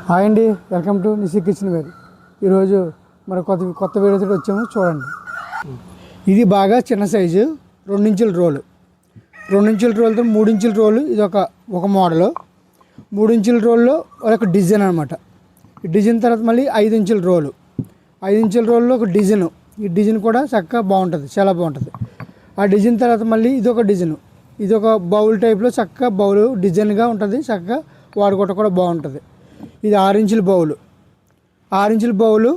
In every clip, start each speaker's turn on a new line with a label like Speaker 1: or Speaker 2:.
Speaker 1: Hi అండి, welcome to నిసి kitchen ware. ఈరోజు మరి కొత్త వీడియోతో వచ్చాము, చూడండి. ఇది బాగా చిన్న సైజు 2 ఇంచుల రోలు. 2 ఇంచుల రోల్తో 3 ఇంచుల రోలు. ఇది ఒక మోడలు. 3 ఇంచుల రోల్లో ఒక డిజైన్ అనమాట. ఈ డిజైన్ తర్వాత మళ్ళీ 5 ఇంచుల రోలు. 5 ఇంచుల రోల్లో ఒక డిజైన్. ఈ డిజైన్ కూడా చక్కగా బాగుంటుంది, చాలా బాగుంటుంది. ఆ డిజైన్ తర్వాత మళ్ళీ ఇది ఒక డిజైన్. ఇది ఒక బౌల్ టైప్లో చక్కగా బౌల్ డిజైన్గా ఉంటుంది. చక్కగా వాడుకోవటం కూడా బాగుంటుంది. ఇది 6 ఇంచుల బౌలు. 6 ఇంచుల బౌలు.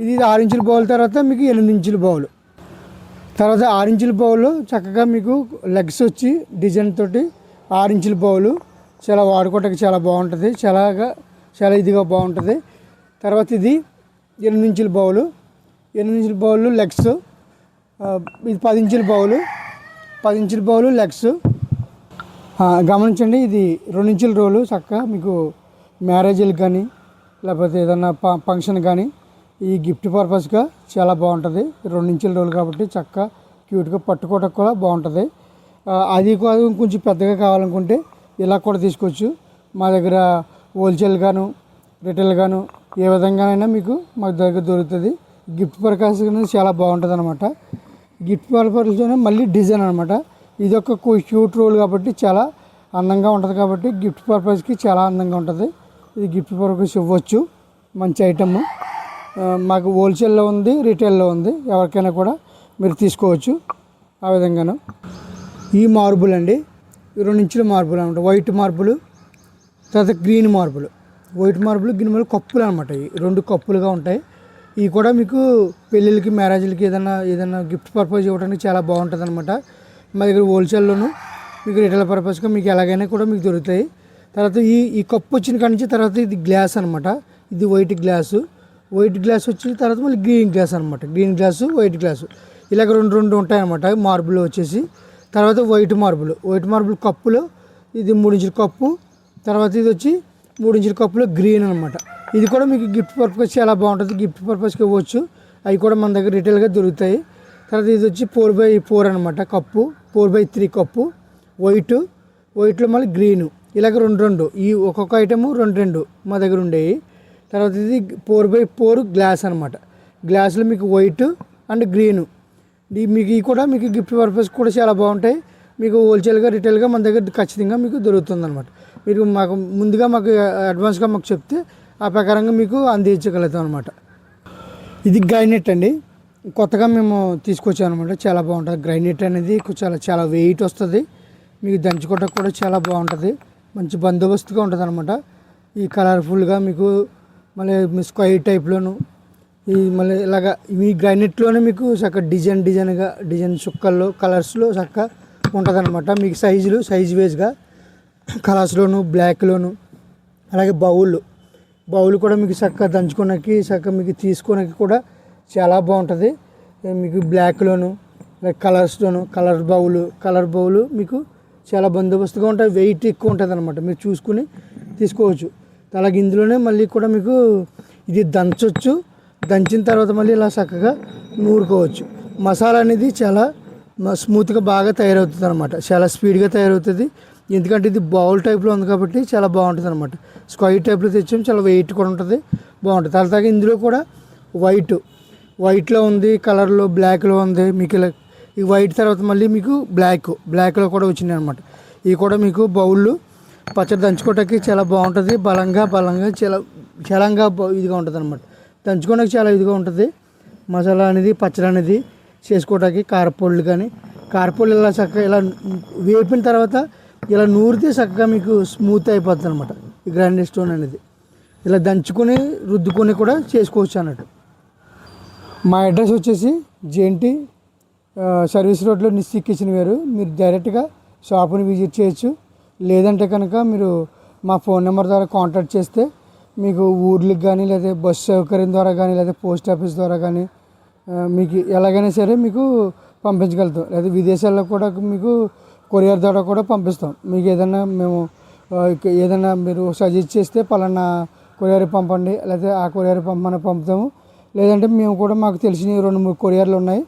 Speaker 1: ఇది 6 ఇంచుల బౌల్ తర్వాత మీకు 8 ఇంచుల బౌలు. తర్వాత 6 ఇంచుల బౌలు చక్కగా మీకు లెగ్స్ వచ్చి డిజైన్ తోటి 6 ఇంచుల బౌలు చాలా వాడుకోవటానికి చాలా బాగుంటుంది. చాలా ఇదిగా బాగుంటుంది. తర్వాత ఇది 8 ఇంచుల బౌలు. 8 ఇంచుల బౌలు లెగ్స్. ఇది 10 ఇంచుల బౌలు. 10 ఇంచుల బౌలు లెగ్స్. గమనించండి, ఇది 2 ఇంచుల రోలు. చక్కగా మీకు మ్యారేజ్లకు కానీ లేకపోతే ఏదన్నా ఫంక్షన్ కానీ ఈ గిఫ్ట్ పర్పస్గా చాలా బాగుంటుంది. 2 ఇంచుల రోలు కాబట్టి చక్కగా క్యూట్గా పట్టుకోవటం కూడా బాగుంటుంది. అది కాదు, కొంచెం పెద్దగా కావాలనుకుంటే ఇలా కూడా తీసుకోవచ్చు. మా దగ్గర హోల్సేల్ గాను రిటైల్ గాను ఏ విధంగానైనా మీకు మా దగ్గర దొరుకుతుంది. గిఫ్ట్ పర్పస్ చాలా బాగుంటుంది అనమాట. గిఫ్ట్ పర్పస్లోనే మళ్ళీ డిజైన్ అనమాట. ఇది ఒక క్యూట్ రోల్ కాబట్టి చాలా అందంగా ఉంటుంది. కాబట్టి గిఫ్ట్ పర్పస్కి చాలా అందంగా ఉంటుంది. ఇది గిఫ్ట్ పర్పస్ ఇవ్వచ్చు. మంచి ఐటమ్. మాకు హోల్సేల్లో ఉంది, రీటైల్లో ఉంది. ఎవరికైనా కూడా మీరు తీసుకోవచ్చు. ఆ విధంగాను ఈ మార్బుల్ అండి, 2 ఇంచుల మార్బుల్ అనమాట. వైట్ మార్బుల్ తర్వాత green marble. White marble green marble కప్పులు అనమాట. ఇవి 2 కప్పులుగా ఉంటాయి. ఇవి కూడా మీకు పెళ్ళిళ్ళకి మ్యారేజ్లకి ఏదైనా గిఫ్ట్ పర్పస్ ఇవ్వడానికి చాలా బాగుంటుంది అనమాట. మా దగ్గర హోల్సేల్లోను మీకు రిటైల్ పర్పస్గా మీకు ఎలాగైనా కూడా మీకు దొరుకుతాయి. తర్వాత ఈ కప్పు వచ్చిన కాడి నుంచి తర్వాత ఇది గ్లాస్ అనమాట. ఇది వైట్ గ్లాసు. వైట్ గ్లాస్ వచ్చిన తర్వాత మళ్ళీ గ్రీన్ గ్లాస్ అనమాట. గ్రీన్ గ్లాసు, వైట్ గ్లాసు ఇలాగ రెండు ఉంటాయి అనమాట. మార్బుల్ వచ్చేసి తర్వాత వైట్ మార్బుల్ కప్పులో ఇది 3 ఇంచుల కప్పు. తర్వాత ఇది వచ్చి 3 ఇంచుల కప్పులో గ్రీన్ అనమాట. ఇది కూడా మీకు గిఫ్ట్ పర్పస్ చాలా బాగుంటుంది. గిఫ్ట్ పర్పస్కి ఇవ్వచ్చు. అవి కూడా మన దగ్గర రిటైల్గా దొరుకుతాయి. తర్వాత ఇది వచ్చి 4x4 అనమాట. కప్పు 4x3 కప్పు వైట్లో మళ్ళీ గ్రీను. ఇలాగ 2 ఈ ఒక్కొక్క ఐటము 2 మా దగ్గర ఉండేవి. తర్వాత ఇది 4x4 గ్లాస్ అనమాట. గ్లాసులో మీకు వైట్ అండ్ గ్రీను. మీకు ఇవి కూడా మీకు గిఫ్ట్ పర్పస్ కూడా చాలా బాగుంటాయి. మీకు హోల్సేల్గా రిటైల్గా మన దగ్గర ఖచ్చితంగా మీకు దొరుకుతుంది అనమాట. మీరు ముందుగా మాకు అడ్వాన్స్గా మాకు చెప్తే ఆ ప్రకారంగా మీకు అందించగలుగుతాం అనమాట. ఇది గ్రైనెట్ అండి, కొత్తగా మేము తీసుకొచ్చాం అనమాట. చాలా బాగుంటుంది. గ్రైనెట్ అనేది చాలా వెయిట్ వస్తుంది. మీకు దంచుకోవటం కూడా చాలా బాగుంటుంది. మంచి బందోబస్తుగా ఉంటుంది అనమాట. ఈ కలర్ఫుల్గా మీకు మళ్ళీ స్క్వైర్ టైప్లోను మళ్ళీ ఇలాగా ఈ గ్రైనెట్లోనే మీకు చక్కగా డిజైన్ చుక్కల్లో కలర్స్లో చక్కగా ఉంటుంది అనమాట. మీకు సైజు వేస్గా కలర్స్లోను బ్లాక్లోను. అలాగే బౌల్ కూడా మీకు చక్కగా దంచుకోవడానికి చక్కగా మీకు తీసుకోవడానికి కూడా చాలా బాగుంటుంది. మీకు బ్లాక్లోను కలర్స్లోను కలర్ బౌలు మీకు చాలా బందోబస్తుగా ఉంటాయి. వెయిట్ ఎక్కువ ఉంటుంది అనమాట. మీరు చూసుకుని తీసుకోవచ్చు. అలాగే ఇందులోనే మళ్ళీ కూడా మీకు ఇది దంచవచ్చు. దంచిన తర్వాత మళ్ళీ ఇలా చక్కగా నూరుకోవచ్చు. మసాలా అనేది చాలా స్మూత్గా బాగా తయారవుతుంది అనమాట. చాలా స్పీడ్గా తయారవుతుంది. ఎందుకంటే ఇది బౌల్ టైప్లో ఉంది కాబట్టి చాలా బాగుంటుంది అనమాట. స్క్వైర్ టైప్లో తెచ్చాము. చాలా వెయిట్ కూడా ఉంటుంది, బాగుంటుంది. తర్వాత ఇందులో కూడా వైట్లో ఉంది, కలర్లో బ్లాక్లో ఉంది. మీకు ఇలా ఈ వైట్ తర్వాత మళ్ళీ మీకు బ్లాక్లో కూడా వచ్చినాయి అనమాట. ఇవి కూడా మీకు బౌళ్ళు పచ్చడి దంచుకోవటానికి చాలా బాగుంటుంది. బలంగా చలంగా ఇదిగా ఉంటుంది అనమాట. దంచుకోవడానికి చాలా ఇదిగా ఉంటుంది. మసాలా అనేది పచ్చడి అనేది చేసుకోవడానికి కారపొళ్ళు ఇలా చక్కగా ఇలా వేపిన తర్వాత ఇలా నూరితే చక్కగా మీకు స్మూత్ అయిపోతుంది అనమాట. ఈ గ్రైండర్ స్టోన్ అనేది ఇలా దంచుకొని రుద్దుకొని కూడా చేసుకోవచ్చు అన్నట్టు. మా అడ్రస్ వచ్చేసి జేఎన్టీ సర్వీస్ రోడ్లో నిసి కిచెన్ వేర్. మీరు డైరెక్ట్గా షాపుని విజిట్ చేయొచ్చు. లేదంటే కనుక మీరు మా ఫోన్ నెంబర్ ద్వారా కాంటాక్ట్ చేస్తే మీకు ఊర్లకు కానీ లేదా బస్సు సౌకర్యం ద్వారా కానీ లేదా పోస్ట్ ఆఫీస్ ద్వారా కానీ మీకు ఎలాగైనా సరే మీకు పంపించగలుగుతాం. లేదా విదేశాల్లో కూడా మీకు కొరియర్ ద్వారా కూడా పంపిస్తాం. మీకు ఏదైనా మీరు సజెస్ట్ చేస్తే పలానా కొరియర్ పంపండి, లేకపోతే ఆ కొరియర్ పంపుతాము. లేదంటే మేము కూడా మాకు తెలిసిన 2-3 కొరియర్లు ఉన్నాయి.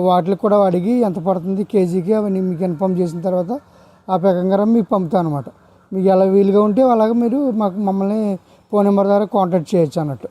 Speaker 1: వాటికి కూడా అడిగి ఎంత పడుతుంది కేజీకి అవన్నీ మీకు ఇన్ఫామ్ చేసిన తర్వాత ఆ ప్రకారం మీకు పంపుతాను అనమాట. మీకు ఎలా వీలుగా ఉంటే అలాగే మీరు మమ్మల్ని ఫోన్ నెంబర్ ద్వారా కాంటాక్ట్ చేయొచ్చు అన్నట్టు.